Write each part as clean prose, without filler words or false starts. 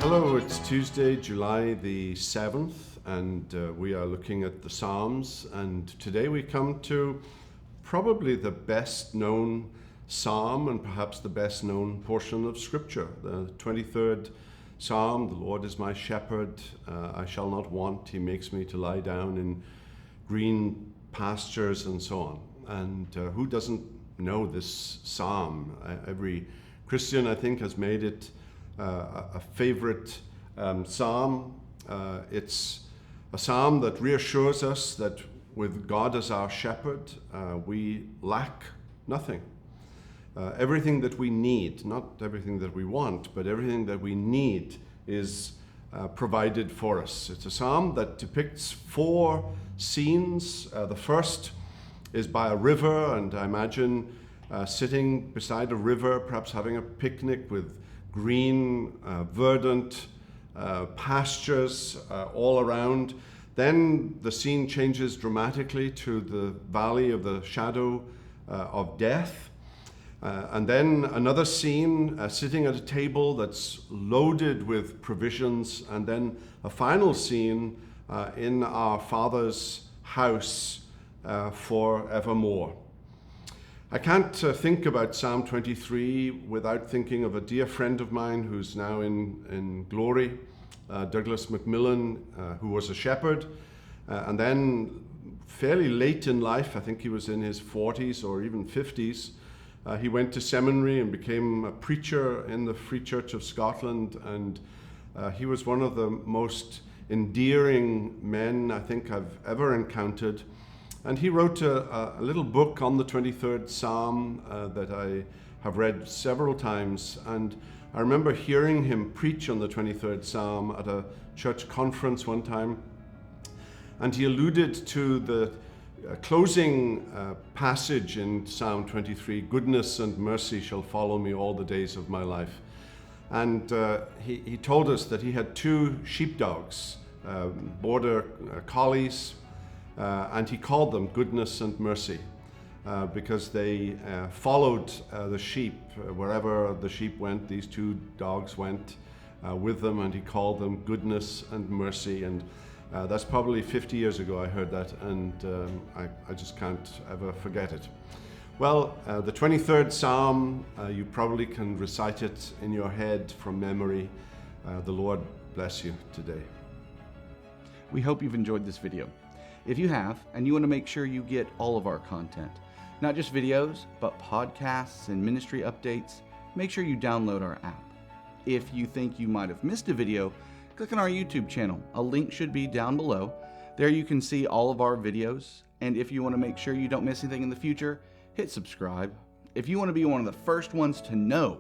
Hello, it's Tuesday, July the 7th, and we are looking at the Psalms. And today we come to probably the best known psalm and perhaps the best known portion of Scripture, the 23rd Psalm. The Lord is my shepherd, I shall not want. He makes me to lie down in green pastures and so on. And who doesn't know this psalm? Every Christian, I think, has made it a favorite psalm. It's a psalm that reassures us that with God as our shepherd, we lack nothing. Everything that we need, not everything that we want, but everything that we need is provided for us. It's a psalm that depicts four scenes. The first is by a river, and I imagine sitting beside a river, perhaps having a picnic with green, verdant pastures all around. Then the scene changes dramatically to the valley of the shadow of death. And then another scene, sitting at a table that's loaded with provisions. And then a final scene in our Father's house forevermore. I can't think about Psalm 23 without thinking of a dear friend of mine who's now in glory, Douglas Macmillan, who was a shepherd. And then fairly late in life, I think he was in his 40s or even 50s, he went to seminary and became a preacher in the Free Church of Scotland. And he was one of the most endearing men I think I've ever encountered. And he wrote a little book on the 23rd Psalm that I have read several times. And I remember hearing him preach on the 23rd Psalm at a church conference one time. And he alluded to the closing passage in Psalm 23, "Goodness and mercy shall follow me all the days of my life." And he told us that he had two sheepdogs, border collies, and he called them Goodness and Mercy because they followed the sheep. Wherever the sheep went, these two dogs went with them, and he called them Goodness and Mercy. And that's probably 50 years ago I heard that, and I just can't ever forget it. Well, the 23rd Psalm, you probably can recite it in your head from memory. The Lord bless you today. We hope you've enjoyed this video. If you have, and you want to make sure you get all of our content, not just videos, but podcasts and ministry updates, make sure you download our app. If you think you might have missed a video, click on our YouTube channel. A link should be down below. There you can see all of our videos, and if you want to make sure you don't miss anything in the future, hit subscribe. If you want to be one of the first ones to know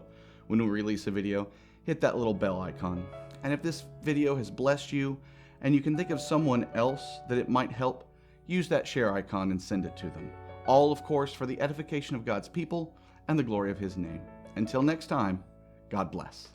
when we release a video, hit that little bell icon. And if this video has blessed you, and you can think of someone else that it might help, use that share icon and send it to them. All, of course, for the edification of God's people and the glory of His name. Until next time, God bless.